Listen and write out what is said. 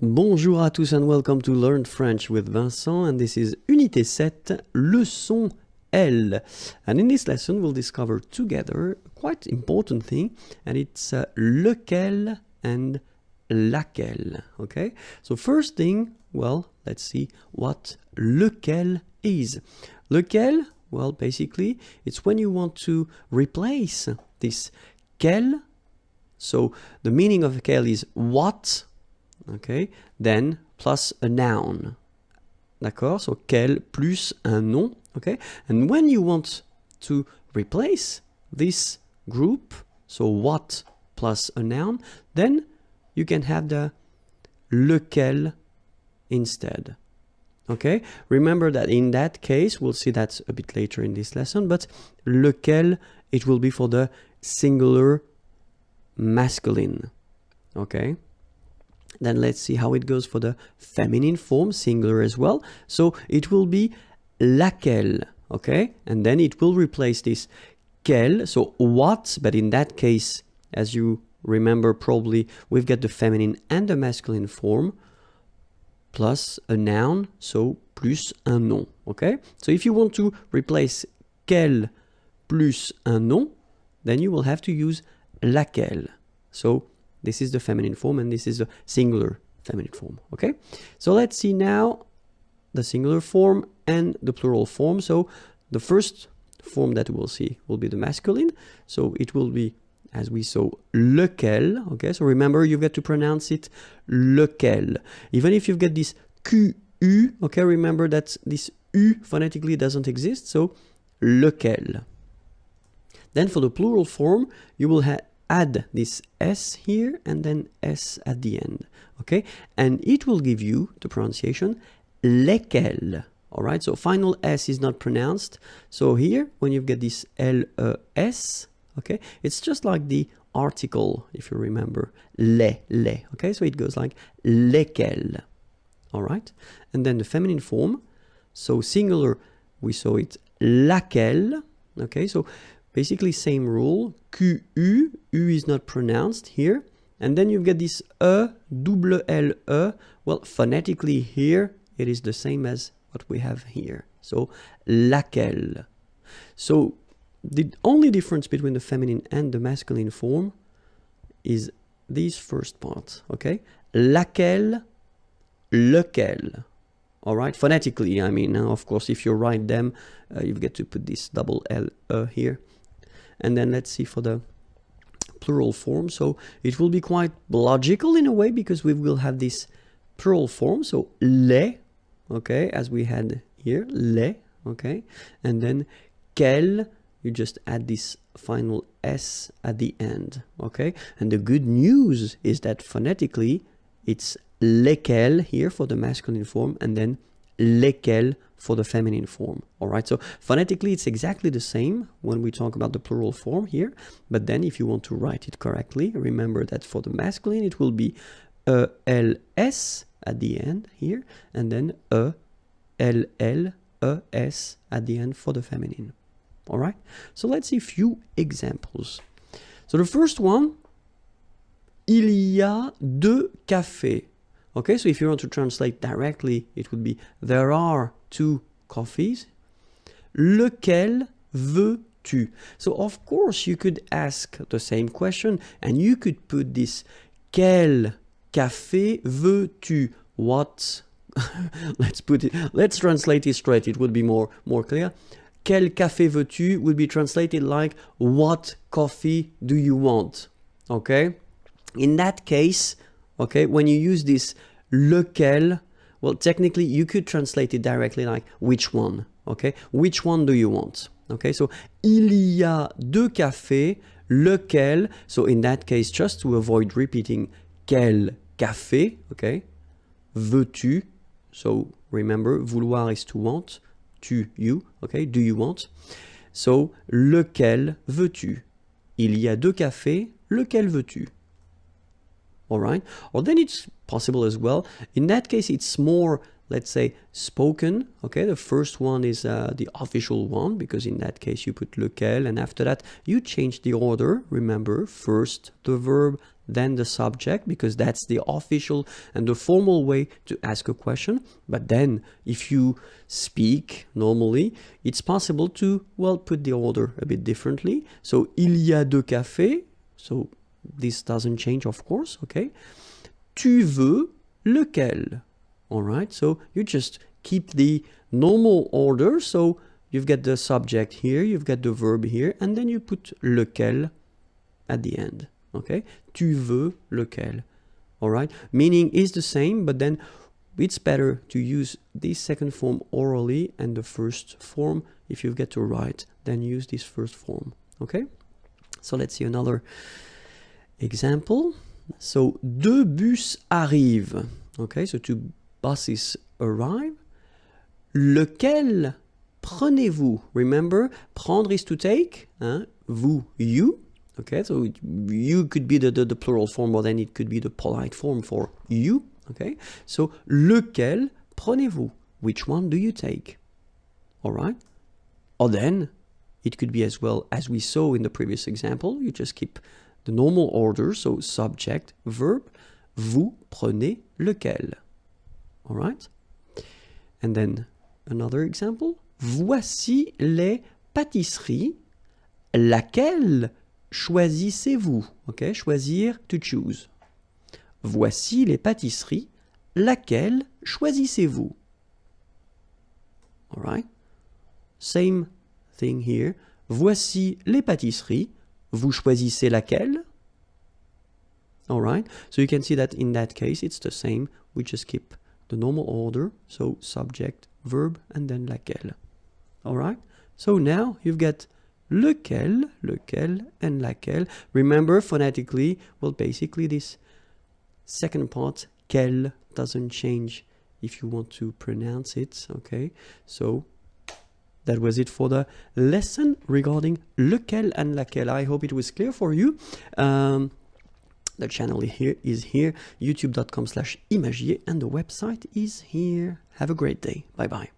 Bonjour à tous and welcome to Learn French with Vincent, and this is Unité 7, leçon L. And in this lesson we'll discover together a quite important thing, and it's lequel and laquelle, okay? So first thing, well, let's see what lequel is. Lequel, well, basically, it's when you want to replace this quel. So the meaning of quel is what, okay, then plus a noun. D'accord? So quel plus un nom, okay? And when you want to replace this group, so what plus a noun, then you can have the lequel instead. Okay? Remember that in that case, we'll see that a bit later in this lesson, but lequel, it will be for the singular masculine. Okay? Then let's see how it goes for the feminine form, singular as well. So it will be laquelle, okay? And then it will replace this quel, so what, but in that case, as you remember probably, we've got the feminine and the masculine form, plus a noun, so plus un nom, okay? So if you want to replace quel plus un nom, then you will have to use laquelle. So this is the feminine form and this is the singular feminine form, okay? So let's see now the singular form and the plural form. So the first form that we'll see will be the masculine. So it will be, as we saw, lequel, okay? So remember, you've got to pronounce it lequel. Even if you've got this QU, okay? Remember that this U phonetically doesn't exist, so lequel. Then for the plural form, you will add this S here and then S at the end, okay? And it will give you the pronunciation lesquels, all right? So final S is not pronounced. So here, when you get this L-E-S, okay? It's just like the article, if you remember, les, okay? So it goes like lesquels, all right? And then the feminine form, so singular, we saw it laquelle, okay? So basically same rule, QU, U is not pronounced here. And then you've got this double L-E. Well, phonetically here, it is the same as what we have here. So, laquelle. So, the only difference between the feminine and the masculine form is these first parts, okay? Laquelle, lequel. All right, phonetically, I mean, of course, if you write them, you've got to put this double L-E here. And then let's see for the plural form. So it will be quite logical in a way because we will have this plural form. So les, okay, as we had here, les, okay. And then quel, you just add this final S at the end, okay. And the good news is that phonetically it's lesquels here for the masculine form and then lesquels for the feminine form. All right, so phonetically it's exactly the same when we talk about the plural form here, but then if you want to write it correctly, remember that for the masculine it will be LS at the end here, and then LLES at the end for the feminine. All right, so let's see a few examples. So the first one, il y a deux cafés. Okay, so if you want to translate directly, it would be there are two coffees. Lequel veux-tu? So of course you could ask the same question and you could put this quel café veux-tu? What? Let's translate it straight. It would be more clear. Quel café veux-tu would be translated like what coffee do you want? Okay? In that case, okay, when you use this lequel, well, technically you could translate it directly like which one, okay? Which one do you want? Okay, so il y a deux cafés, lequel, so in that case, just to avoid repeating quel café, okay? Veux-tu, so remember, vouloir is to want, tu, you, okay? Do you want? So, lequel veux-tu? Il y a deux cafés, lequel veux-tu? all right? Or then it's possible as well. In that case, it's more, let's say, spoken, okay? The first one is the official one, because in that case you put lequel, and after that you change the order. Remember, first the verb, then the subject, because that's the official and the formal way to ask a question. But then if you speak normally, it's possible to, well, put the order a bit differently. So, il y a deux cafés. So this doesn't change, of course, okay? Tu veux lequel? All right, so you just keep the normal order. So you've got the subject here, you've got the verb here, and then you put lequel at the end. Okay, tu veux lequel? All right, meaning is the same, but then it's better to use this second form orally, and the first form, if you get to write, then use this first form. Okay, so let's see another example. So deux bus arrivent. Okay, so two buses arrive. Lequel prenez-vous? Remember, prendre is to take. Hein? Vous, you. Okay, so you could be the plural form, or then it could be the polite form for you. Okay, so lequel prenez-vous? Which one do you take? All right. Or then it could be as well, as we saw in the previous example, you just keep the normal order, so subject, verb, vous prenez lequel. All right. And then another example. Voici les pâtisseries. Laquelle choisissez-vous? Okay, choisir, to choose. Voici les pâtisseries. Laquelle choisissez-vous? All right. Same thing here. Voici les pâtisseries. Vous choisissez laquelle? All right. So you can see that in that case, it's the same. We just keep the normal order. So subject, verb, and then laquelle. All right. So now you've got lequel, lequel, and laquelle. Remember, phonetically, well, basically this second part, quel, doesn't change if you want to pronounce it. Okay. So that was it for the lesson regarding lequel and laquelle. I hope it was clear for you. The channel is here, youtube.com/imagier, and the website is here. Have a great day. Bye-bye.